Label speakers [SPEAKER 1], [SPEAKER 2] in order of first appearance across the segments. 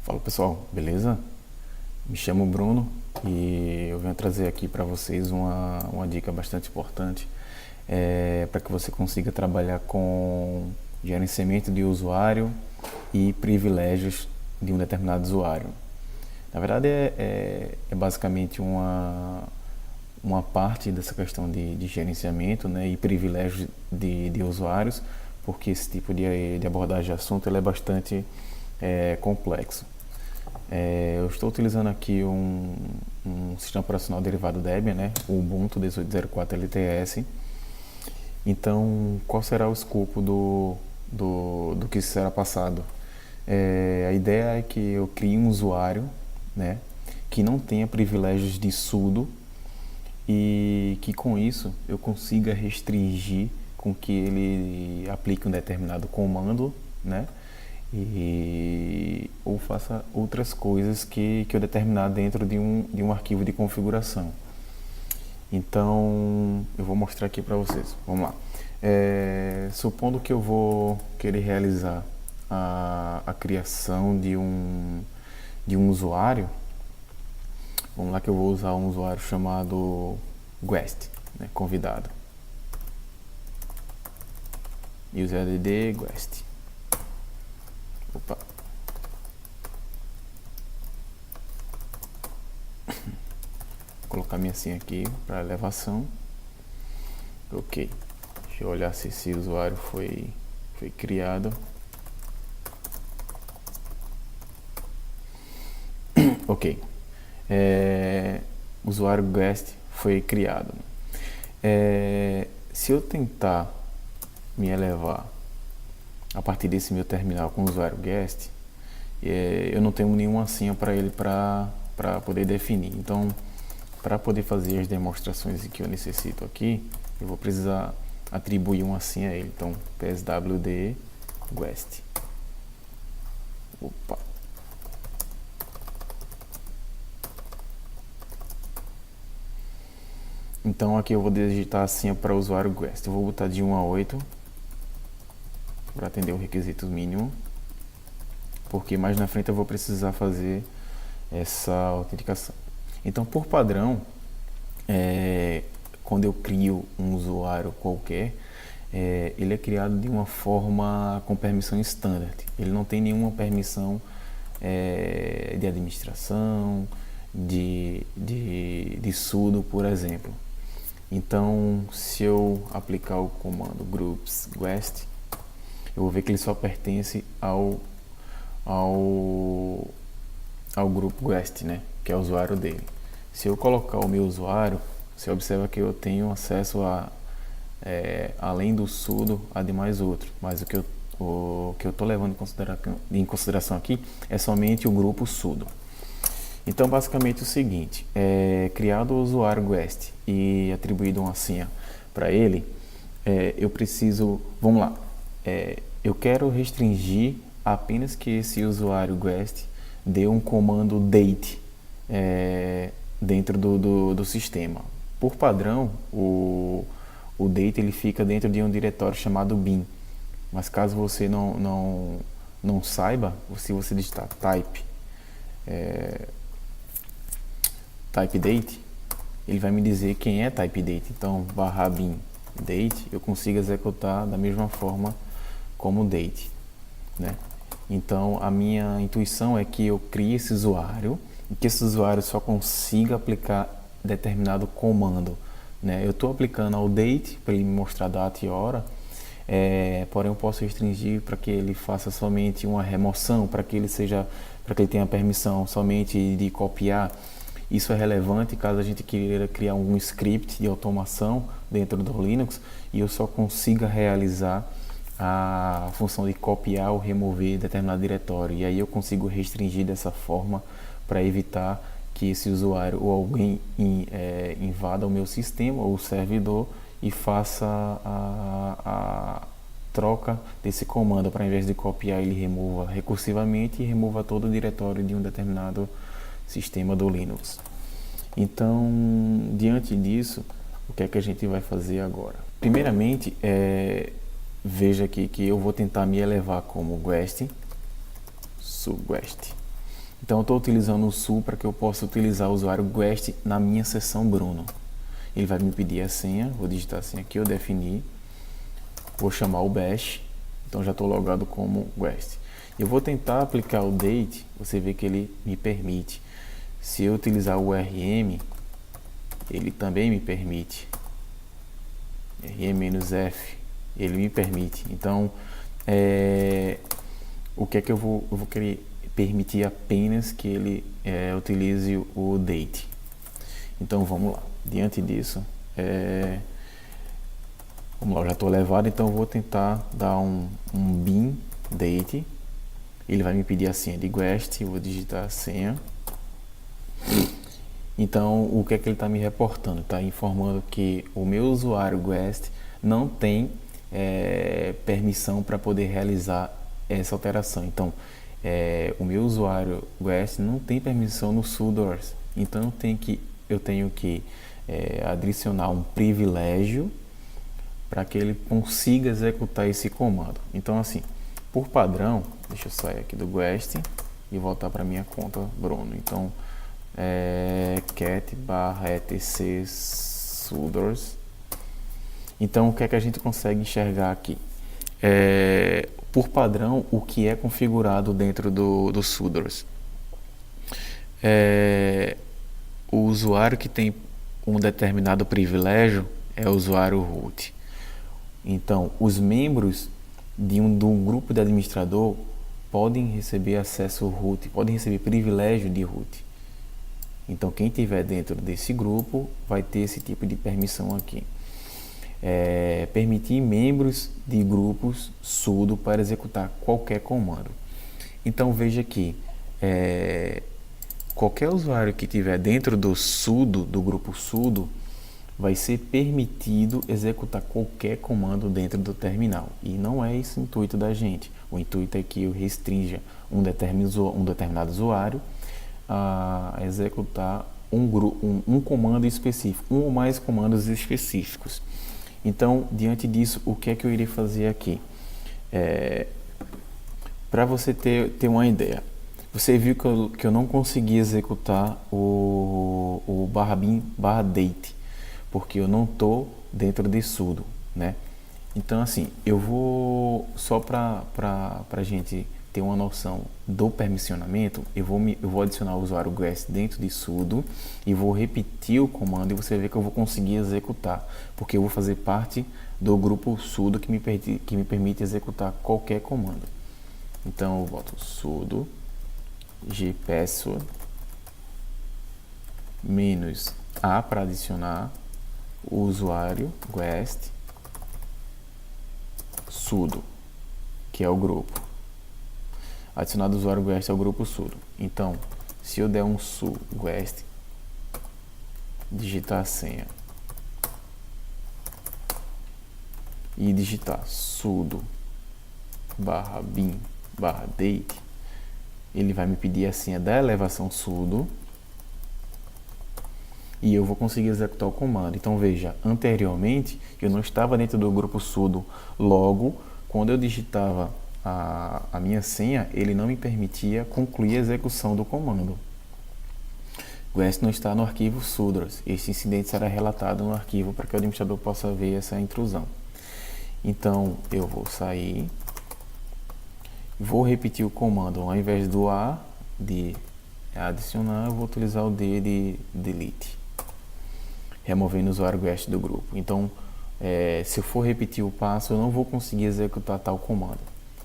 [SPEAKER 1] Fala pessoal, beleza? Me chamo Bruno e eu venho trazer aqui para vocês uma dica bastante importante para que você consiga trabalhar com gerenciamento de usuário e privilégios de um determinado usuário. Na verdade é basicamente uma parte dessa questão de gerenciamento, né, e privilégios de usuários, porque esse tipo de abordagem de assunto ele é bastante complexo. Eu estou utilizando aqui um sistema operacional derivado Debian, né, o Ubuntu 18.04 LTS. Então, qual será o escopo do que será passado? A ideia é que eu crie um usuário, né, que não tenha privilégios de sudo e que com isso eu consiga restringir com que ele aplique um determinado comando, né, ou faça outras coisas que eu determinar dentro de um arquivo de configuração. Então eu vou mostrar aqui para vocês. Vamos lá. Supondo que eu vou querer realizar a criação de um usuário. Vamos lá que eu vou usar um usuário chamado Guest, né, convidado. UserID Guest. Opa. Vou colocar minha senha aqui para elevação. Ok. Deixa eu olhar se esse usuário foi criado. Ok. Usuário Guest foi criado. Se eu tentar me elevar a partir desse meu terminal com o usuário Guest, eu não tenho nenhuma senha para ele para poder definir. Então, para poder fazer as demonstrações que eu necessito aqui, eu vou precisar atribuir uma senha a ele. Então, pswd guest. Opa. Então, aqui eu vou digitar a senha para o usuário Guest. Eu vou botar de 1 a 8 para atender o requisito mínimo, porque mais na frente eu vou precisar fazer essa autenticação. Então, por padrão, quando eu crio um usuário qualquer, ele é criado de uma forma com permissão standard. Ele não tem nenhuma permissão de administração, de sudo, por exemplo. Então, se eu aplicar o comando groups guest, eu vou ver que ele só pertence ao grupo guest, né, que é o usuário dele. Se eu colocar o meu usuário, você observa que eu tenho acesso além do sudo, a demais outros, mas o que eu estou levando em consideração aqui é somente o grupo sudo. Então, basicamente o seguinte, criado o usuário guest e atribuído uma senha para ele, eu preciso, vamos lá, eu quero restringir apenas que esse usuário guest dê um comando date dentro do sistema. Por padrão, o date ele fica dentro de um diretório chamado bin, mas caso você não saiba, se você digitar type date, ele vai me dizer quem é type date. Então, /bin date, eu consigo executar da mesma forma como date, né? Então, a minha intuição é que eu crie esse usuário e que esse usuário só consiga aplicar determinado comando, né? Eu estou aplicando ao date para ele me mostrar data e hora, porém eu posso restringir para que ele faça somente uma remoção, para que ele tenha permissão somente de copiar. Isso é relevante caso a gente queira criar um script de automação dentro do Linux e eu só consiga realizar a função de copiar ou remover determinado diretório. E aí eu consigo restringir dessa forma para evitar que esse usuário ou alguém invada o meu sistema ou o servidor e faça a troca desse comando, para, ao invés de copiar, ele remova recursivamente e remova todo o diretório de um determinado sistema do Linux. Então, diante disso, o que é que a gente vai fazer agora? Primeiramente, veja aqui que eu vou tentar me elevar como guest, subguest. Então eu estou utilizando o sul para que eu possa utilizar o usuário guest na minha sessão Bruno. Ele vai me pedir a senha, vou digitar a senha aqui, eu definir, vou chamar o bash, então já estou logado como guest. Eu vou tentar aplicar o date, você vê que ele me permite. Se eu utilizar o rm, ele também me permite. rm-f, ele me permite. Então, o que é que eu vou querer permitir apenas que ele utilize o date. Então vamos lá. Diante disso, vamos lá, eu já estou levado, então eu vou tentar dar um bin date. Ele vai me pedir a senha de guest, eu vou digitar a senha. Então, o que é que ele está me reportando? Está informando que o meu usuário guest não tem permissão para poder realizar essa alteração. Então, o meu usuário guest não tem permissão no sudoers. Então, eu tenho que adicionar um privilégio para que ele consiga executar esse comando. Então, assim, por padrão, deixa eu sair aqui do guest e voltar para minha conta Bruno. Então, cat/etc sudoers. Então, o que é que a gente consegue enxergar aqui? Por padrão, o que é configurado dentro do sudoers. O usuário que tem um determinado privilégio é o usuário root. Então, os membros de um grupo de administrador podem receber acesso root, podem receber privilégio de root. Então, quem estiver dentro desse grupo vai ter esse tipo de permissão aqui. Permitir membros de grupos sudo para executar qualquer comando. Então, veja aqui, qualquer usuário que estiver dentro do sudo, do grupo sudo, vai ser permitido executar qualquer comando dentro do terminal. E não é esse o intuito da gente. O intuito é que eu restrinja um determinado usuário a executar um comando específico, um ou mais comandos específicos. Então, diante disso, o que é que eu irei fazer aqui? Para você ter uma ideia, você viu que eu não consegui executar o /bin/date, porque eu não estou dentro de sudo, né? Então, assim, eu vou, só para a gente ter uma noção do permissionamento, eu vou adicionar o usuário guest dentro de sudo e vou repetir o comando e você vê que eu vou conseguir executar, porque eu vou fazer parte do grupo sudo que me permite executar qualquer comando. Então, eu boto sudo gpassword -a para adicionar o usuário guest sudo, que é o grupo. Adicionado o usuário guest ao grupo sudo. Então, se eu der um su guest, digitar a senha e digitar sudo /bin/date, ele vai me pedir a senha da elevação sudo e eu vou conseguir executar o comando. Então veja, anteriormente eu não estava dentro do grupo sudo, logo quando eu digitava a minha senha, ele não me permitia concluir a execução do comando. O guest não está no arquivo sudoers. Este incidente será relatado no arquivo para que o administrador possa ver essa intrusão. Então eu vou sair, vou repetir o comando, ao invés do A de adicionar, eu vou utilizar o D de delete, removendo o usuário guest do grupo. Então, se eu for repetir o passo, eu não vou conseguir executar tal comando.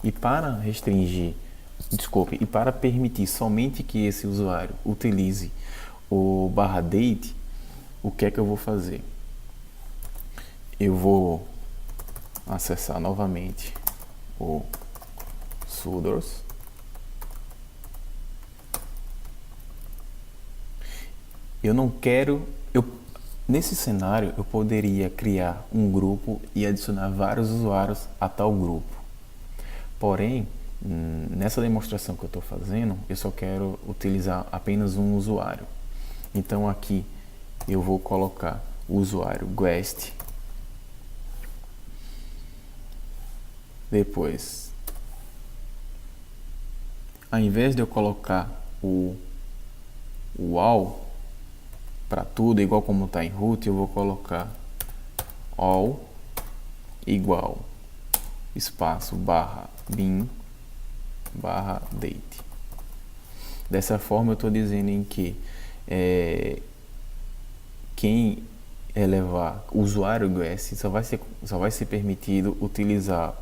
[SPEAKER 1] E para e para permitir somente que esse usuário utilize o /date, o que é que eu vou fazer? Eu vou acessar novamente o sudoers. Eu não quero... Nesse cenário, eu poderia criar um grupo e adicionar vários usuários a tal grupo. Porém, nessa demonstração que eu estou fazendo, eu só quero utilizar apenas um usuário. Então, aqui eu vou colocar o usuário guest. Depois, ao invés de eu colocar o all para tudo, igual como está em root, eu vou colocar all igual espaço barra bin barra date. Dessa forma eu estou dizendo em que quem elevar o usuário Guest só vai ser permitido utilizar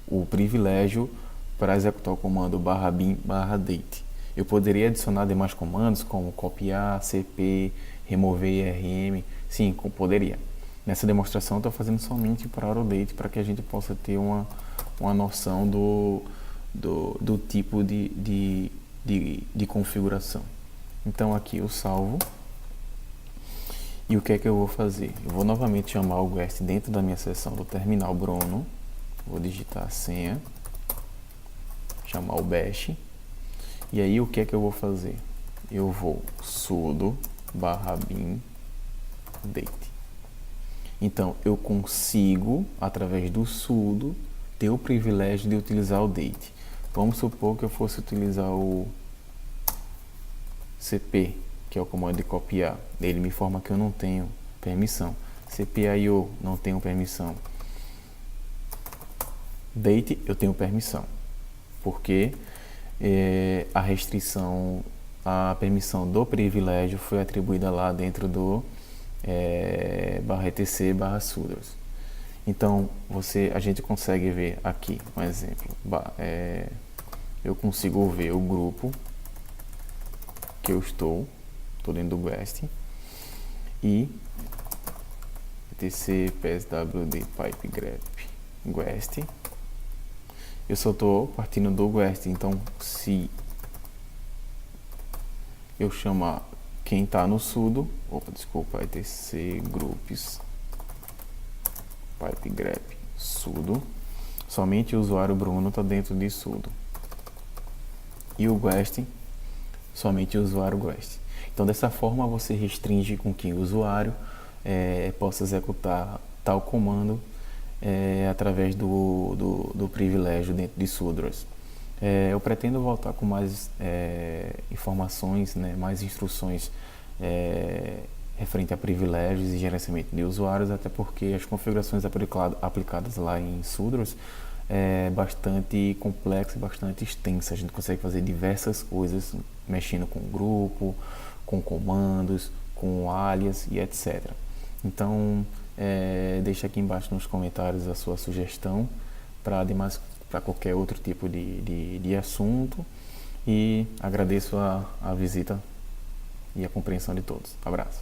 [SPEAKER 1] o privilégio para executar o comando barra bin barra date. Eu poderia adicionar demais comandos como copiar, cp, remover IRM, sim, poderia. Nessa demonstração eu estou fazendo somente para o date, para que a gente possa ter uma noção do tipo de configuração. Então aqui eu salvo. E o que é que eu vou fazer? Eu vou novamente chamar o Guest dentro da minha seção do terminal Bruno. Vou digitar a senha. Chamar o bash. E aí o que é que eu vou fazer? Eu vou sudo barra bin date. Então eu consigo, através do sudo, ter o privilégio de utilizar o date. Vamos supor que eu fosse utilizar o cp, que é o comando de copiar. Ele me informa que eu não tenho permissão. cpio, não tenho permissão. Date, eu tenho permissão. Porque a restrição, a permissão do privilégio foi atribuída lá dentro do /etc /sudos. Então, a gente consegue ver aqui, um exemplo. Eu consigo ver o grupo que eu estou dentro do Guest e etc pswd pipe grep Guest. Eu só estou partindo do Guest, então se eu chamar quem está no sudo, etc groups pipe grep sudo, somente o usuário Bruno está dentro de sudo e o Guest somente o usuário Guest. Então dessa forma você restringe com que o usuário possa executar tal comando através do privilégio dentro de Sudras. Eu pretendo voltar com mais informações, mais instruções referente a privilégios e gerenciamento de usuários, até porque as configurações aplicadas lá em Sudras é bastante complexa e bastante extensa. A gente consegue fazer diversas coisas mexendo com grupo, com comandos, com alias e etc. Então, deixa aqui embaixo nos comentários a sua sugestão para qualquer outro tipo de assunto e agradeço a visita e a compreensão de todos. Abraço.